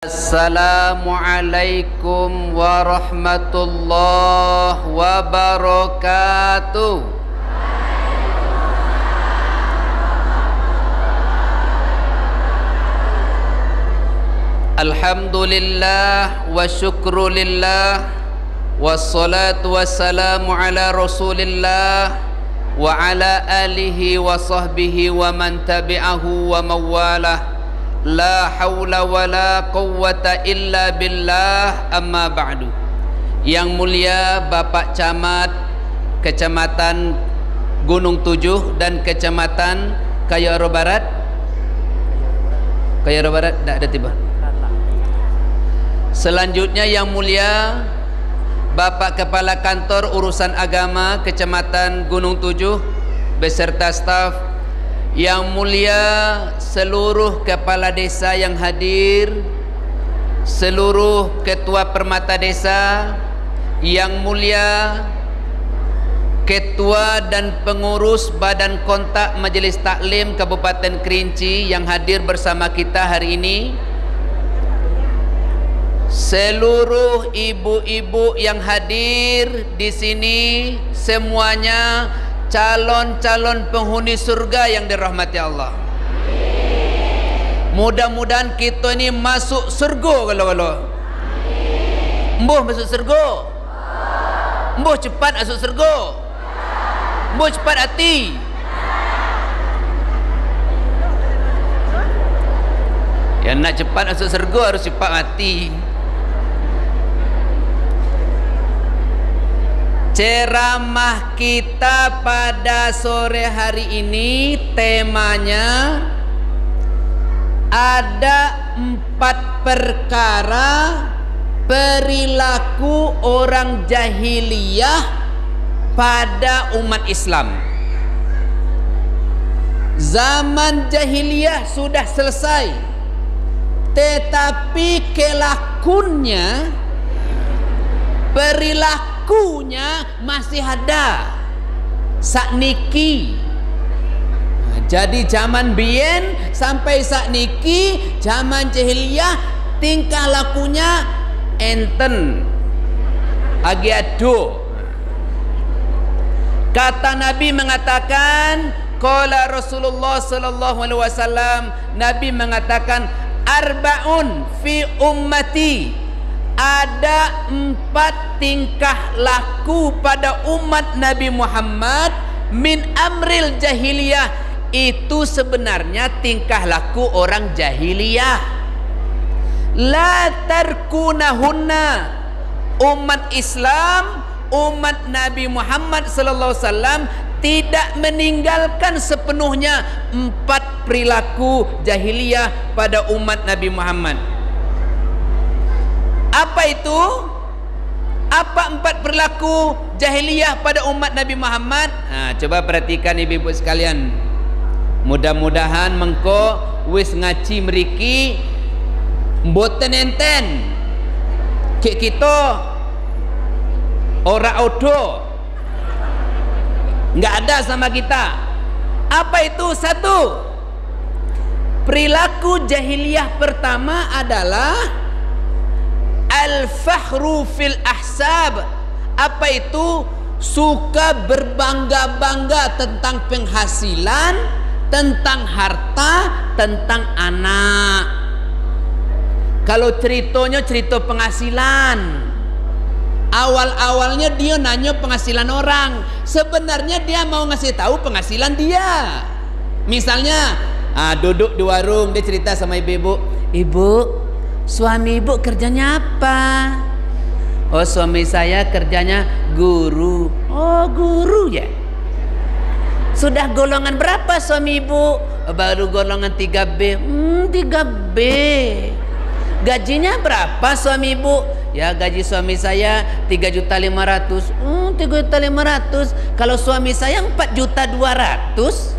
Assalamualaikum warahmatullahi wabarakatuh. Alhamdulillah wa syukrulillah wassalatu wassalamu ala rasulillah wa ala alihi wa sahbihi wa man tabi'ahu wa mawalah. La haula wa la quwwata illa billah, amma ba'du. Yang mulia Bapak Camat Kecamatan Gunung Tujuh dan Kecamatan Kayaro Barat. Kayaro Barat tidak ada tiba. Selanjutnya yang mulia Bapak Kepala Kantor Urusan Agama Kecamatan Gunung Tujuh beserta staf. Yang mulia seluruh kepala desa yang hadir, seluruh ketua permata desa, yang mulia ketua dan pengurus badan kontak Majelis Taklim Kabupaten Kerinci yang hadir bersama kita hari ini, seluruh ibu-ibu yang hadir di sini, semuanya calon-calon penghuni surga yang dirahmati Allah. Mudah-mudahan kita ini masuk surga kalau Mbuh masuk surga. Mbuh cepat masuk surga. Mbuh cepat hati. Yang nak cepat masuk surga harus cepat mati. Ceramah kita pada sore hari ini temanya ada 4 perkara perilaku orang jahiliyah pada umat Islam. Zaman jahiliyah sudah selesai, tetapi kelakuannya, perilakunya masih ada sakniki. Jadi zaman bien sampai sakniki, zaman jahiliyah tingkah lakunya enten agi ado. Kata Nabi mengatakan, qala Rasulullah sallallahu alaihi wasallam, Nabi mengatakan, arbaun fi ummati, ada 4 tingkah laku pada umat Nabi Muhammad min amril jahiliyah, itu sebenarnya tingkah laku orang jahiliyah. La tarkunahunna, umat Islam, umat Nabi Muhammad sallallahu alaihi wasallam tidak meninggalkan sepenuhnya 4 perilaku jahiliyah pada umat Nabi Muhammad. Apa itu? Apa 4 perilaku jahiliyah pada umat Nabi Muhammad? Coba perhatikan ibu-ibu sekalian. Mudah-mudahan mengko wis ngaji mriki mboten enten. Kita ora odo. Enggak ada sama kita. Apa itu? 1. Perilaku jahiliyah pertama adalah al-fakhru fil ahsab. Apa itu? Suka berbangga-bangga tentang penghasilan, tentang harta, tentang anak. Kalau ceritanya cerita penghasilan, awal-awalnya dia nanya penghasilan orang, sebenarnya dia mau ngasih tahu penghasilan dia. Misalnya duduk di warung, dia cerita sama ibu-ibu, "Ibu, suami ibu kerjanya apa?" "Oh, suami saya kerjanya guru." "Oh, guru ya. Sudah golongan berapa suami ibu?" "Baru golongan 3B." 3B. "Gajinya berapa suami ibu?" "Ya, gaji suami saya 3.500.000." 3.500.000. "Kalau suami saya 4.200.000.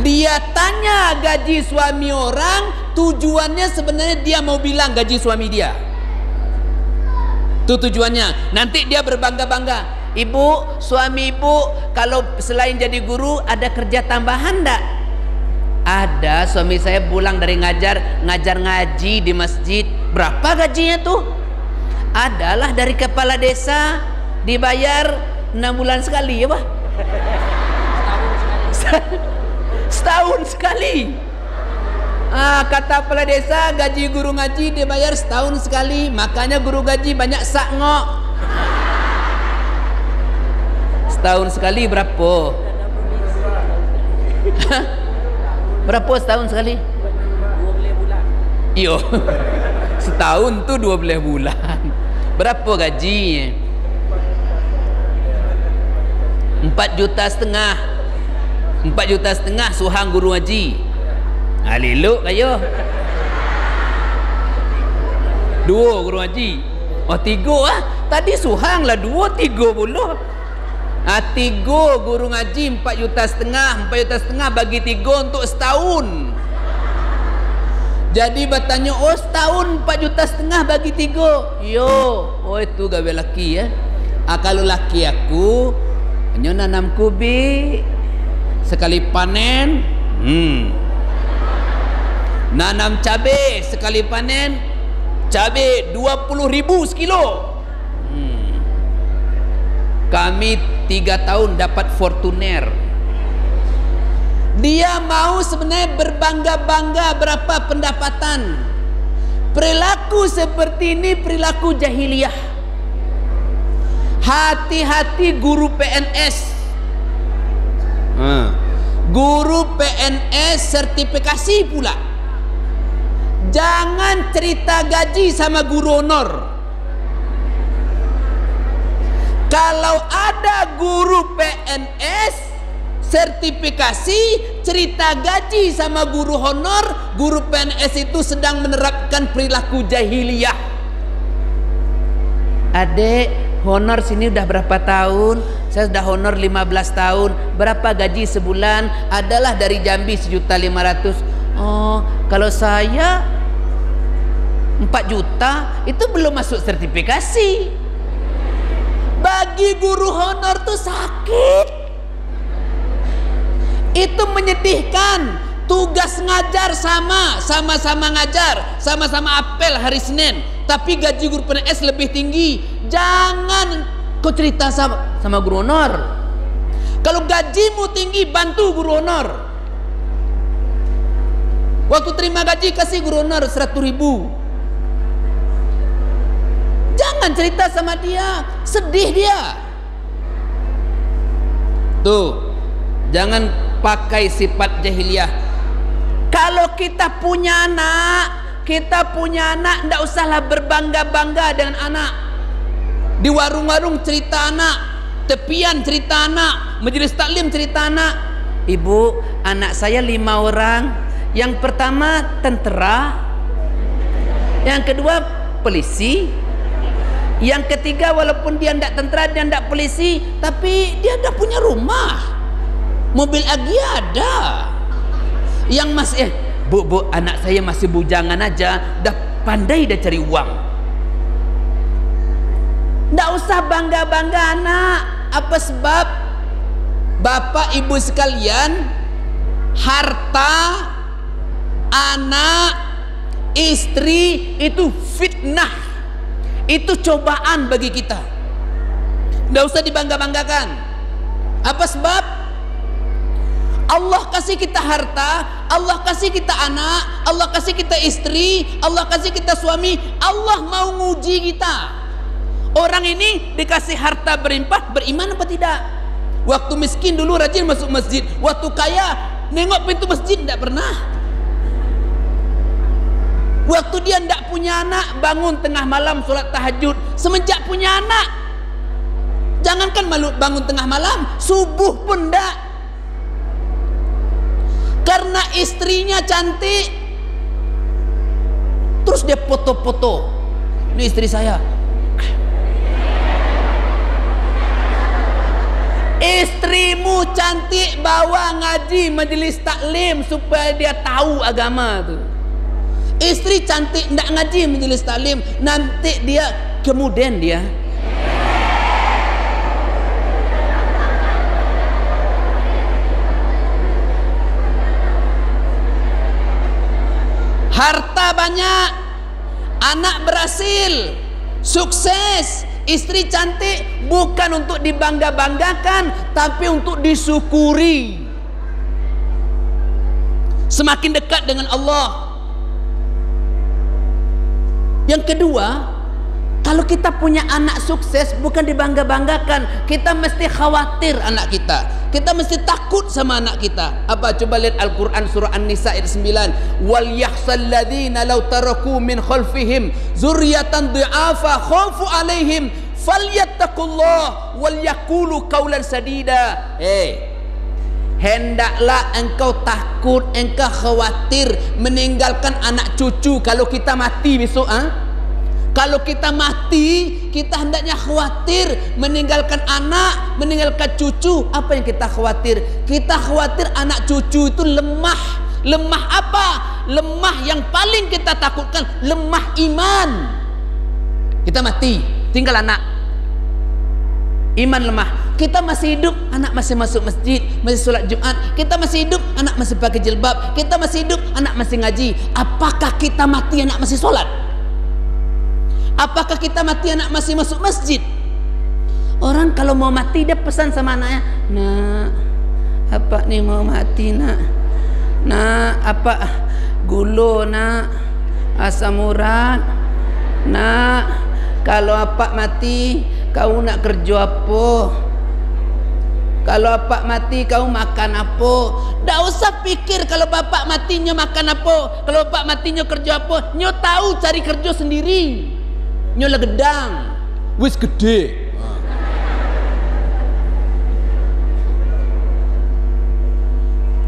Dia tanya gaji suami orang, tujuannya sebenarnya dia mau bilang gaji suami dia. Itu tujuannya. Nanti dia berbangga-bangga, "Ibu, suami ibu kalau selain jadi guru ada kerja tambahan enggak?" Ada suami saya pulang dari ngajar ngaji di masjid. Berapa gajinya tuh? Adalah dari kepala desa, dibayar 6 bulan sekali ya Pak? Setahun sekali. Kata kepala desa, gaji guru ngaji dibayar setahun sekali. Makanya guru gaji banyak sakngok. Setahun sekali berapa? Berapa setahun sekali? 12 bulan. Iyo. Setahun tuh 12 bulan. Berapa gajinya? 4,5 juta. 4,5 juta suhang guru ngaji. Haliluk kayo. 2 guru ngaji. Oh 3 Tadi suhang lah 2, 3 puluh. 3 guru ngaji 4,5 juta. 4,5 juta bagi 3 untuk setahun. Jadi bertanya, oh setahun 4,5 juta bagi 3. Yo, oh itu gawe laki ya. Kalau laki aku hanya nanam kubi sekali panen. Nanam cabai sekali panen, cabai 20.000 sekilo. Kami 3 tahun dapat Fortuner. Dia mau sebenarnya berbangga-bangga berapa pendapatan. Perilaku seperti ini perilaku jahiliyah. Hati-hati guru PNS. Guru PNS sertifikasi pula. Jangan cerita gaji sama guru honor. Kalau ada guru PNS sertifikasi cerita gaji sama guru honor, guru PNS itu sedang menerapkan perilaku jahiliyah. Adek, honor sini udah berapa tahun? Saya sudah honor 15 tahun. Berapa gaji sebulan? Adalah dari Jambi 1.500.000. Oh, kalau saya 4 juta itu belum masuk sertifikasi. Bagi guru honor tuh sakit. Itu menyedihkan. Tugas ngajar sama-sama ngajar, sama-sama apel hari Senin, tapi gaji guru PNS lebih tinggi. Jangan kau cerita sama guru honor. Kalau gajimu tinggi, bantu guru honor. Waktu terima gaji kasih guru honor 100.000. Jangan cerita sama dia, sedih dia. Tuh, jangan pakai sifat jahiliyah. Kalau kita punya anak, ndak usahlah berbangga-bangga dengan anak. Di warung-warung cerita anak, tepian cerita anak, majelis taklim cerita anak. Ibu, anak saya 5 orang. Yang pertama tentara, yang kedua polisi, yang ketiga walaupun dia ndak tentara, dia ndak polisi, tapi dia dah punya rumah, mobil lagi ada. Yang masih bu, anak saya masih bujangan aja, dah pandai dah cari uang. Ndak usah bangga-bangga anak. Apa sebab? Bapak ibu sekalian, harta, anak, istri itu fitnah. Itu cobaan bagi kita. Nggak usah dibangga-banggakan. Apa sebab? Allah kasih kita harta, Allah kasih kita anak, Allah kasih kita istri, Allah kasih kita suami. Allah mau nguji kita. Orang ini dikasih harta berlimpah, beriman apa tidak? Waktu miskin dulu rajin masuk masjid, waktu kaya nengok pintu masjid tidak pernah. Waktu dia tidak punya anak, bangun tengah malam solat tahajud. Semenjak punya anak, jangankan bangun tengah malam, subuh pun tidak. Karena istrinya cantik, terus dia foto-foto. Ini istri saya. Istrimu cantik, bawa ngaji majelis taklim supaya dia tahu agama tuh. Istri cantik ndak ngaji majelis taklim, nanti dia kemudian dia harta banyak, anak berhasil, sukses, istri cantik, bukan untuk dibangga-banggakan, tapi untuk disyukuri. Semakin dekat dengan Allah. Yang kedua, kalau kita punya anak sukses, bukan dibangga-banggakan, kita mesti khawatir anak kita. Kita mesti takut sama anak kita. Apa? Coba lihat Al-Quran surah An-Nisa ayat 9. Wal yahsal ladzina law taraku min khalfihim zurriyatan dhi'afa khafu alaihim falyattaqullah wal yaqulu qawlan sadida. Hendaklah engkau takut, engkau khawatir meninggalkan anak cucu kalau kita mati besok. Kalau kita mati, kita hendaknya khawatir meninggalkan anak, meninggalkan cucu. Apa yang kita khawatir? Kita khawatir anak cucu itu lemah. Lemah apa? Lemah yang paling kita takutkan, lemah iman. Kita mati, tinggal anak, iman lemah. Kita masih hidup, anak masih masuk masjid, masih sholat Jumat. Kita masih hidup, anak masih pakai jilbab. Kita masih hidup, anak masih ngaji. Apakah kita mati, anak masih sholat? Apakah kita mati, anak masih masuk masjid? Orang kalau mau mati, dia pesan sama anaknya, nak, apa nih mau mati nak? Nak, apa gulo nak? Asam urat nak? Kalau apa mati, kau nak kerja apa? Kalau bapak mati kau makan apa? Tak usah pikir kalau bapak matinya makan apa, kalau bapak matinya kerja apa. Nyo tahu cari kerja sendiri. Nyo lah gedang, wis gede.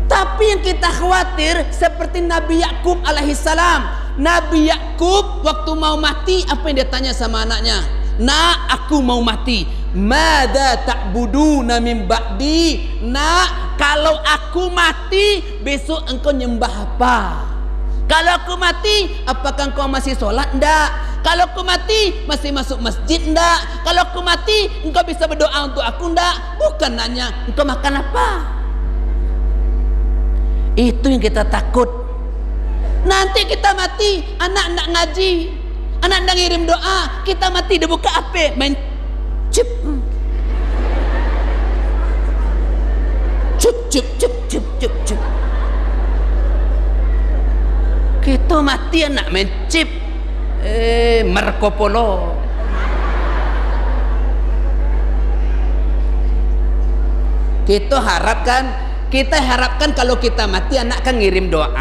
Tapi yang kita khawatir seperti Nabi Yakub alaihissalam. Nabi Yakub waktu mau mati, apa yang dia tanya sama anaknya? Nak, aku mau mati. Mada ta'buduna min ba'di? Nak, kalau aku mati, besok engkau nyembah apa? Kalau aku mati, apakah engkau masih sholat? Enggak. Kalau aku mati, masih masuk masjid? Enggak. Kalau aku mati, engkau bisa berdoa untuk aku? Enggak. Bukan nanya engkau makan apa. Itu yang kita takut. Nanti kita mati, anak nak ngaji, anak nak ngirim doa, kita mati dia buka apa? Main cip, cup cup cup cup cup cup. Kita mati anak main chip, Marco Polo. Kita harapkan kalau kita mati anak kan ngirim doa,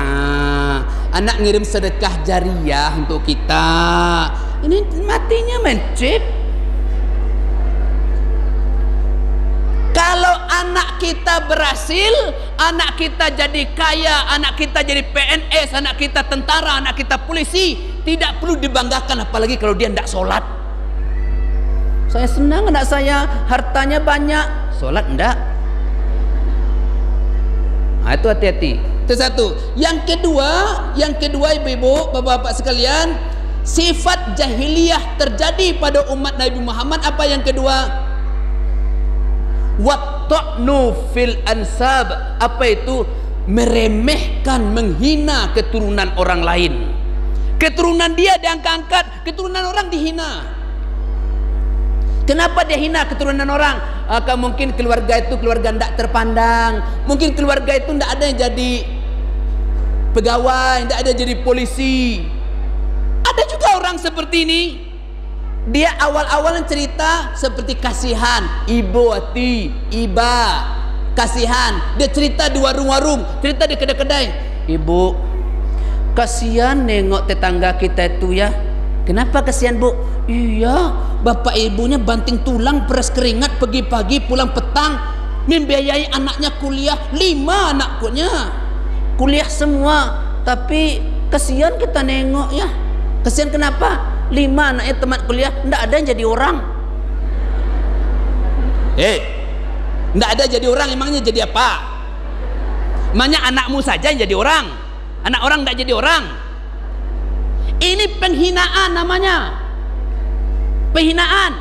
anak ngirim sedekah jariah untuk kita. Ini matinya main chip. Kalau anak kita berhasil, anak kita jadi kaya, anak kita jadi PNS, anak kita tentara, anak kita polisi, tidak perlu dibanggakan, apalagi kalau dia tidak sholat. Saya senang anak saya hartanya banyak, sholat enggak. Nah, itu hati-hati. Itu satu. Yang kedua ibu-ibu, bapak-bapak sekalian, sifat jahiliyah terjadi pada umat Nabi Muhammad. Apa yang kedua? Watta'nu fil ansab. Apa itu? Meremehkan, menghina keturunan orang lain. Keturunan dia diangkat-angkat, keturunan orang dihina. Kenapa dia hina keturunan orang? Mungkin keluarga itu keluarga tidak terpandang, mungkin keluarga itu tidak ada yang jadi pegawai, tidak ada yang jadi polisi. Ada juga orang seperti ini. Dia awal-awal cerita seperti kasihan, ibu hati, iba, kasihan. Dia cerita di warung-warung, cerita di kedai-kedai. Ibu, kasihan nengok tetangga kita itu ya. Kenapa kasihan bu? Iya, bapak ibunya banting tulang, peras keringat, pagi-pagi pulang petang, membiayai anaknya kuliah, 5 anaknya kuliah semua. Tapi kasihan kita nengok ya. Kasihan kenapa? 5 anaknya teman kuliah, tidak ada yang jadi orang. Tidak ada jadi orang, emangnya jadi apa? Emangnya anakmu saja yang jadi orang? Anak orang tidak jadi orang? Ini penghinaan namanya. Penghinaan.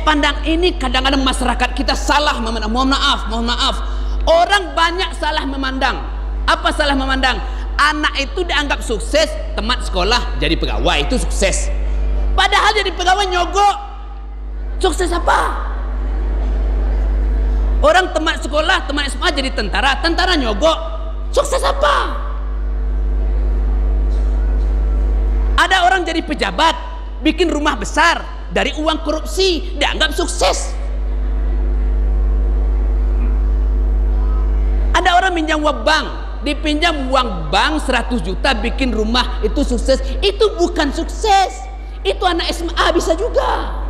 Pandang ini kadang-kadang masyarakat kita salah memandang. Mohon maaf. Orang banyak salah memandang. Apa salah memandang? anak itu dianggap sukses, tamat sekolah jadi pegawai itu sukses. Padahal jadi pegawai nyogok, sukses apa? Orang tamat sekolah, tamat SMA jadi tentara, tentara nyogok, sukses apa? Ada orang jadi pejabat, bikin rumah besar dari uang korupsi, dianggap sukses. Ada orang minjam uang bank, dipinjam uang bank 100 juta bikin rumah, itu sukses. Itu bukan sukses, itu anak SMA bisa juga.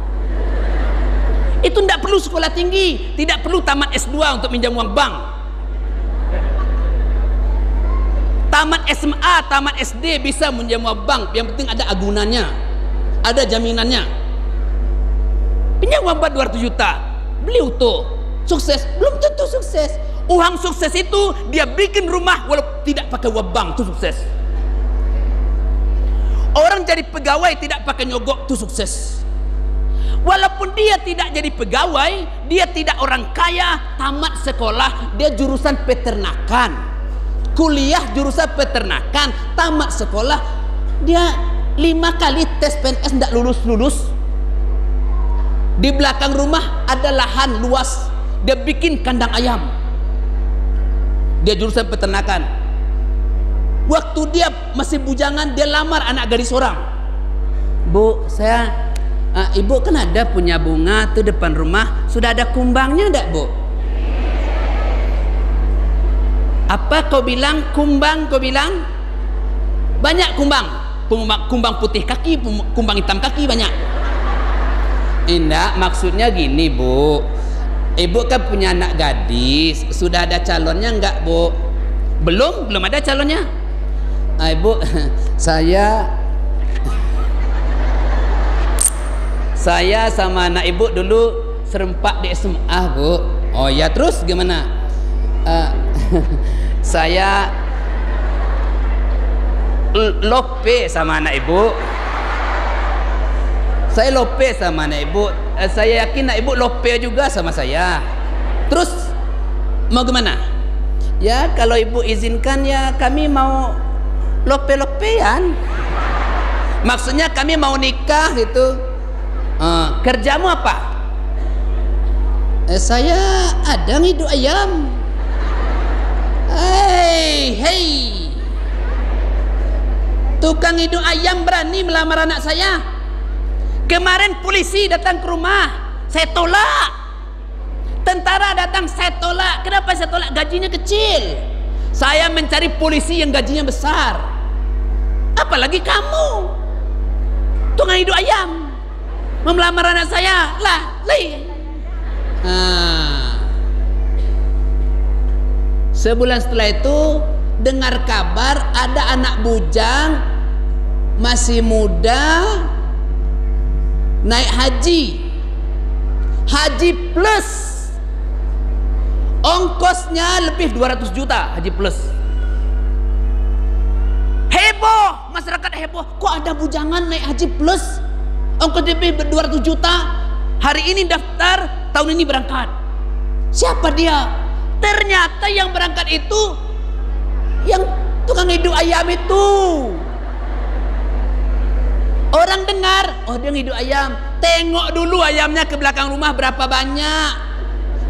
Itu tidak perlu sekolah tinggi, tidak perlu tamat S2 untuk minjam uang bank. Tamat SMA, tamat SD bisa minjam uang bank, yang penting ada agunannya, ada jaminannya. Pinjam uang bank 200 juta, beli utuh, sukses? Belum tentu sukses. Uang sukses itu dia bikin rumah walaupun tidak pakai uang bank, itu sukses. Orang jadi pegawai tidak pakai nyogok, itu sukses. Walaupun dia tidak jadi pegawai, dia tidak orang kaya, tamat sekolah, dia jurusan peternakan, kuliah jurusan peternakan, tamat sekolah, dia 5 kali tes PNS tidak lulus. Di belakang rumah ada lahan luas, dia bikin kandang ayam. Dia jurusan peternakan. Waktu dia masih bujangan, dia lamar anak gadis orang. Bu, ibu kan ada punya bunga tuh depan rumah, sudah ada kumbangnya enggak, Bu? Apa kau bilang kumbang? Kau bilang banyak kumbang, kumbang putih kaki, kumbang hitam kaki banyak. Indah, maksudnya gini, Bu. Ibu kan punya anak gadis, sudah ada calonnya enggak, Bu? Belum ada calonnya. Ibu, saya sama anak ibu dulu serempak di SMA, Bu. Oh ya, terus gimana? Saya lope sama anak ibu. Saya lope sama anak ibu. Saya yakin anak ibu lope juga sama saya. Terus mau gimana? Ya kalau ibu izinkan ya kami mau lope-lopean. Maksudnya kami mau nikah gitu. Kerjamu apa? Saya ada ngiduk ayam. Hei, tukang ngiduk ayam berani melamar anak saya. Kemarin polisi datang ke rumah, saya tolak. Tentara datang, saya tolak. Kenapa saya tolak? Gajinya kecil. Saya mencari polisi yang gajinya besar. Apalagi kamu, tukang ngiduk ayam, melamar anak saya lah. Sebulan setelah itu dengar kabar ada anak bujang masih muda naik haji plus, ongkosnya lebih 200 juta haji plus. Heboh, masyarakat heboh, kok ada bujangan naik haji plus, ongkos lebih 200 juta, hari ini daftar, tahun ini berangkat. Siapa dia? Ternyata yang berangkat itu yang tukang ngiduk ayam itu. Orang dengar, oh dia ngiduk ayam, tengok dulu ayamnya ke belakang rumah berapa banyak.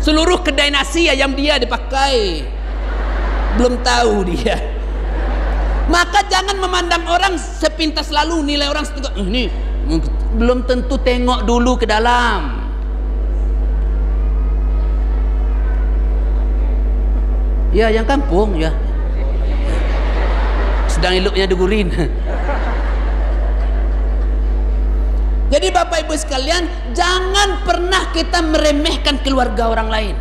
Seluruh kedai nasi ayam dia dipakai. Belum tahu dia. Maka jangan memandang orang sepintas lalu, nilai orang ini belum tentu, tengok dulu ke dalam. Ya yang kampung ya, sedang eloknya degurin. Jadi Bapak Ibu sekalian, jangan pernah kita meremehkan keluarga orang lain.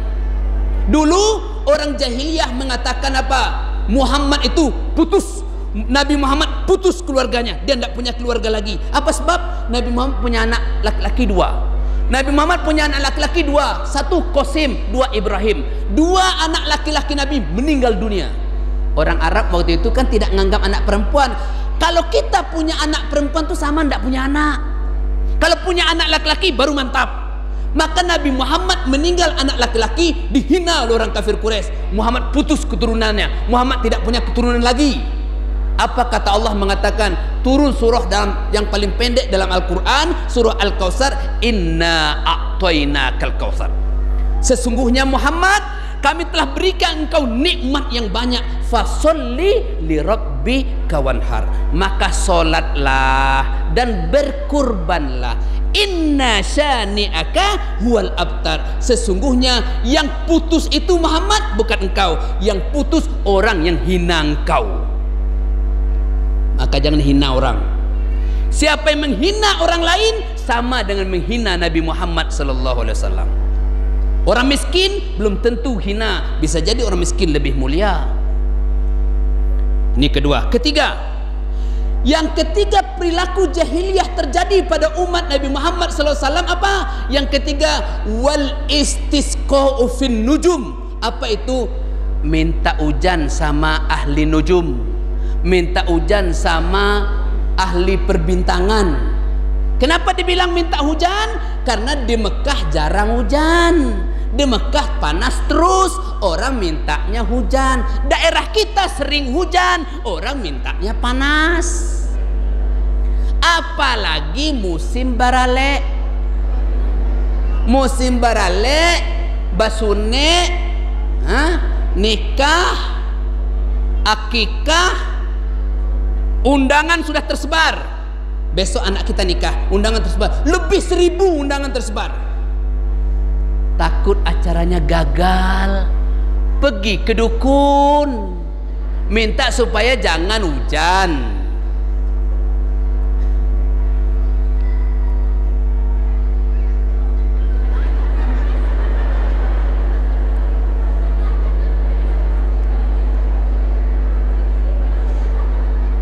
Dulu orang jahiliyah mengatakan apa? Muhammad itu putus, Nabi Muhammad putus keluarganya, dia tidak punya keluarga lagi. Apa sebab? Nabi Muhammad punya anak laki-laki 2. Nabi Muhammad punya anak laki-laki 2, 1 Qasim, 2 Ibrahim. 2 anak laki-laki Nabi meninggal dunia. Orang Arab waktu itu kan tidak menganggap anak perempuan. Kalau kita punya anak perempuan tuh sama tidak punya anak. Kalau punya anak laki-laki baru mantap. Maka Nabi Muhammad meninggal anak laki-laki, dihina oleh orang kafir Quraisy. Muhammad putus keturunannya, Muhammad tidak punya keturunan lagi. Apa kata Allah mengatakan turun surah dalam yang paling pendek dalam Al-Quran, surah Al-Kautsar, inna a'tainakal kautsar. Sesungguhnya Muhammad, kami telah berikan engkau nikmat yang banyak. Fasolli li rabbika wanhar, maka solatlah dan berkurbanlah. Inna syani'aka huwal abtar. Sesungguhnya yang putus itu Muhammad, bukan engkau. Yang putus orang yang hina engkau. Maka jangan hina orang. Siapa yang menghina orang lain sama dengan menghina Nabi Muhammad sallallahu alaihi wasallam. Orang miskin belum tentu hina, bisa jadi orang miskin lebih mulia. Ini kedua. Ketiga, yang ketiga perilaku jahiliyah terjadi pada umat Nabi Muhammad sallallahu alaihi wasallam apa? Yang ketiga, wal istisqa'u fin nujum. Apa itu? Minta hujan sama ahli nujum. Minta hujan sama ahli perbintangan. Kenapa dibilang minta hujan? Karena di Mekah jarang hujan. Di Mekah panas terus, orang mintanya hujan. Daerah kita sering hujan, orang mintanya panas. Apalagi musim barale. Musim barale, basune, nikah, akikah, undangan sudah tersebar. Besok anak kita nikah, undangan tersebar. Lebih 1000 undangan tersebar. Takut acaranya gagal, pergi ke dukun, minta supaya jangan hujan.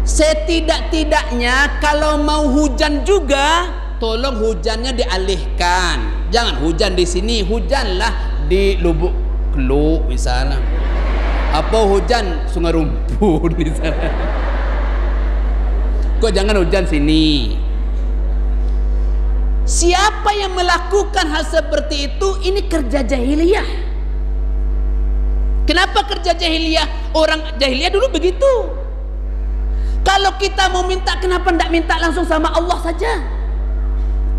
Setidak-tidaknya kalau mau hujan juga, tolong hujannya dialihkan. Jangan hujan di sini, hujanlah di Lubuk Keluk misalnya. Apa hujan Sungai Rumput misalnya. Kok jangan hujan sini. Siapa yang melakukan hal seperti itu, ini kerja jahiliyah. Kenapa kerja jahiliyah? Orang jahiliyah dulu begitu. Kalau kita mau minta, kenapa tidak minta langsung sama Allah saja?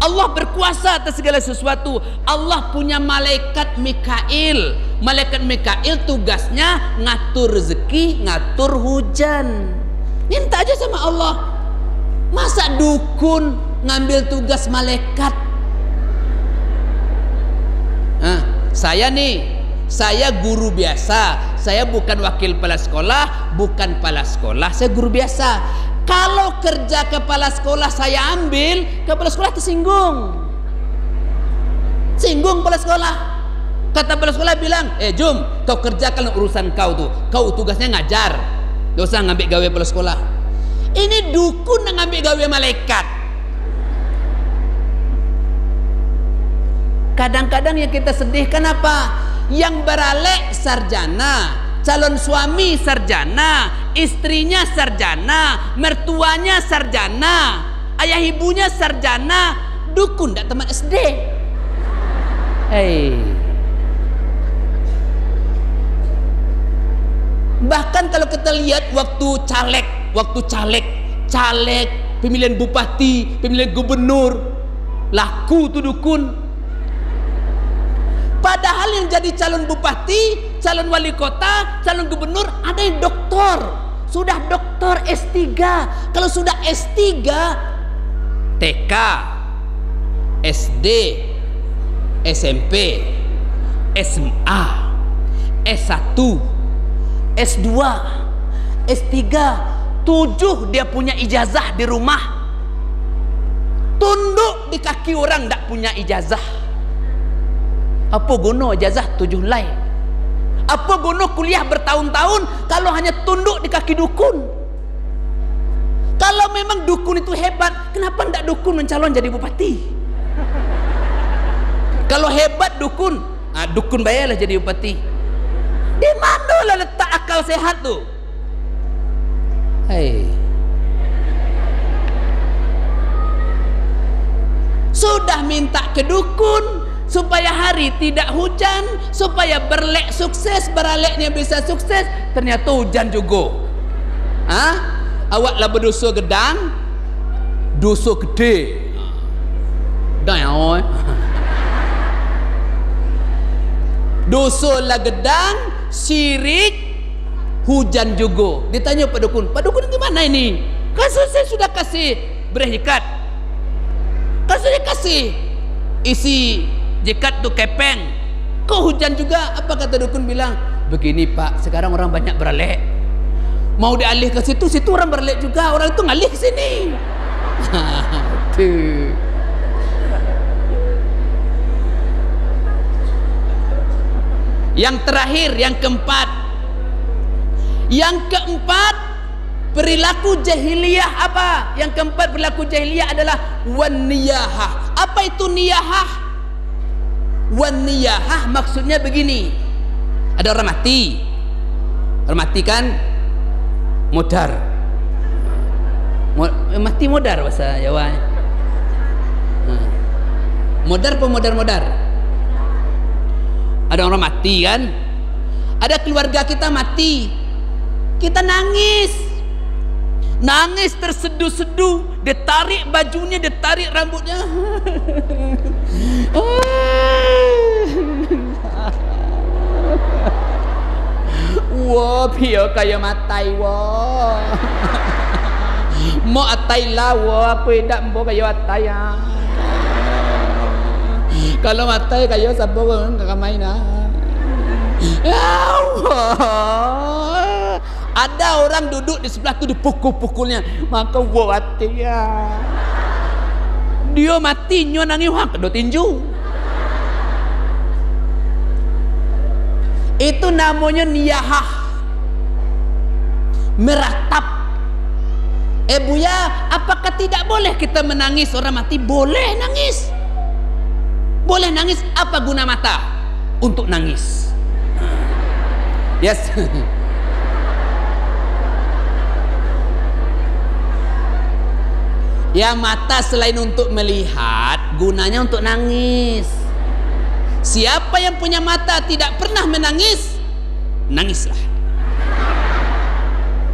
Allah berkuasa atas segala sesuatu. Allah punya malaikat Mikail. Malaikat Mikail tugasnya ngatur rezeki, ngatur hujan. Minta aja sama Allah. Masa dukun ngambil tugas malaikat? Saya guru biasa. Saya bukan wakil kepala sekolah, bukan kepala sekolah, saya guru biasa. Kalau kerja kepala sekolah saya ambil, kepala sekolah tersinggung. Singgung kepala sekolah. Kata kepala sekolah bilang, Jum, kau kerjakan urusan kau tuh. Kau tugasnya ngajar, gak usah ngambil gawe kepala sekolah. Ini dukun yang ngambil gawe malaikat. Kadang-kadang yang kita sedihkan apa? Yang beralek sarjana, calon suami sarjana, istrinya sarjana, mertuanya sarjana, ayah ibunya sarjana, dukun tak teman SD. Bahkan kalau kita lihat waktu caleg, pemilihan bupati, pemilihan gubernur, laku tuh dukun. Padahal yang jadi calon bupati, calon wali kota, calon gubernur ada yang doktor. Sudah doktor S3. Kalau sudah S3, TK, SD, SMP, SMA, S1, S2, S3, 7 dia punya ijazah di rumah. Tunduk di kaki orang tak punya ijazah. Apa guna ijazah 7 helai? Apa guna kuliah bertahun-tahun kalau hanya tunduk di kaki dukun? Kalau memang dukun itu hebat, kenapa tidak dukun mencalon jadi bupati? Kalau hebat dukun, dukun bayarlah jadi bupati. Di mana lah letak akal sehat tu? Sudah minta ke dukun supaya hari tidak hujan, supaya berlek sukses, beraleknya bisa sukses, ternyata hujan juga. awaklah berdosa gedang, dosa gede. Dah ya, oi. Dosa lah gedang, syirik, hujan juga. Ditanya Pak Dukun, Pak Dukun di mana ini? Kan saya sudah kasih berikat. Kan saya kasih isi jikat tu kepeng. Kok hujan juga? Apa kata dukun bilang? Begini Pak, sekarang orang banyak beralih. Mau dialih ke situ, situ orang beralih juga. Orang itu ngalih ke sini. Tuh. Yang terakhir, yang keempat. Yang keempat, perilaku jahiliyah apa? Yang keempat perilaku jahiliyah adalah wan-niyahah. Apa itu niyahah? Wan-niyahah maksudnya begini. Ada orang mati. Orang mati kan modar. Mati modar bahasa Jawa. Modar apa modar-modar? Ada orang mati kan? Ada keluarga kita mati. Kita nangis. Nangis terseduh-seduh, dia tarik bajunya, dia tarik rambutnya. Wah, pia kaya matai wah. Mau atai lah wah, apa dak mau kaya atai ah. Kalau matai kaya sabo enggak main ah. Ya Allah. Ada orang duduk di sebelah tu dipukul-pukulnya, maka gua mati ya. Dia mati nyo nangis wah kedua tinju. Itu namanya niyahah, meratap. Buya, apakah tidak boleh kita menangis orang mati? Boleh nangis. Boleh nangis. Apa guna mata? Untuk nangis. Yes. Ya, mata selain untuk melihat, gunanya untuk nangis. Siapa yang punya mata tidak pernah menangis, nangislah.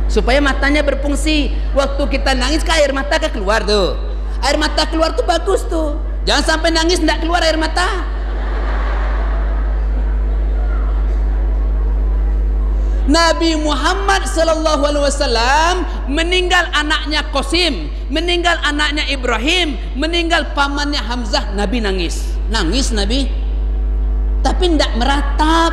Supaya matanya berfungsi. Waktu kita nangis ke air mata keluar tuh. Air mata keluar tuh bagus tuh. Jangan sampai nangis tidak keluar air mata. Nabi Muhammad sallallahu alaihi wasallam meninggal anaknya Qasim, meninggal anaknya Ibrahim, meninggal pamannya Hamzah. Nabi nangis. Nangis Nabi. Tapi tidak meratap,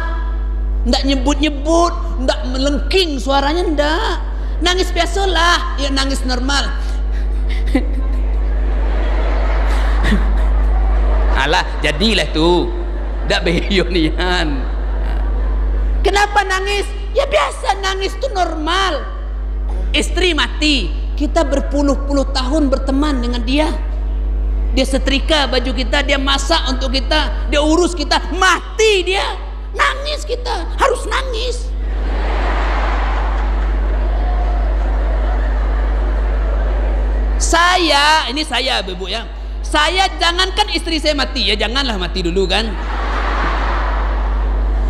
tidak nyebut-nyebut, tidak melengking suaranya, tidak. Nangis biasalah, ya nangis normal. Alah, jadilah tu. Tak behayonian. Kenapa nangis? Ya biasa, nangis tu normal. Istri mati, kita berpuluh-puluh tahun berteman dengan dia. Dia setrika baju kita, dia masak untuk kita, dia urus kita. Mati dia, nangis kita, harus nangis. Ini saya Ibu ya. Saya jangankan istri saya mati, ya janganlah mati dulu kan.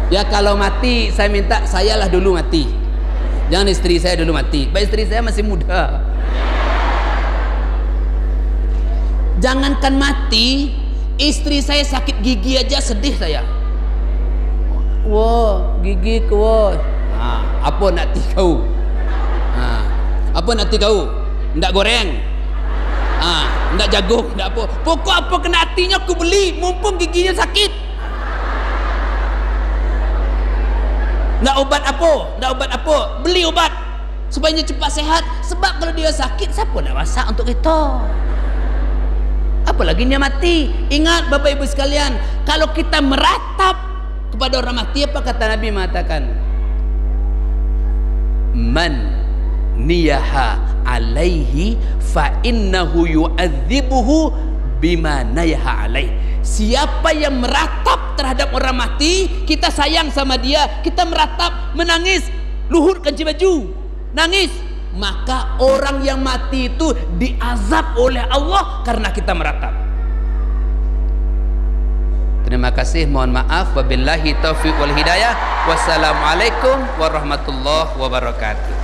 Ya kalau mati saya minta sayalah dulu mati. Jangan istri saya dulu mati. Baik, istri saya masih muda. Jangankan mati, istri saya sakit gigi aja sedih saya. Wah, gigi ku. Apa nak ti kau? Apa nak ti kau? Ndak goreng. Ndak jagung, ndak apa. Pokok apa kena hatinya aku beli, mumpung giginya sakit. Ndak obat apa? Beli obat supaya cepat sehat. Sebab kalau dia sakit, siapa nak masak untuk kita? Apalagi dia mati. Ingat Bapak Ibu sekalian, kalau kita meratap kepada orang mati, apa kata Nabi mengatakan? Man niyaha alaihi fa innahu yu'adzibuhu bima nayaha alaih. Siapa yang meratap terhadap orang mati, kita sayang sama dia, kita meratap, menangis, luhur kanci baju, nangis, maka orang yang mati itu diazab oleh Allah karena kita meratap. Terima kasih, mohon maaf, wabillahi taufiq wal hidayah. Wassalamualaikum warahmatullahi wabarakatuh.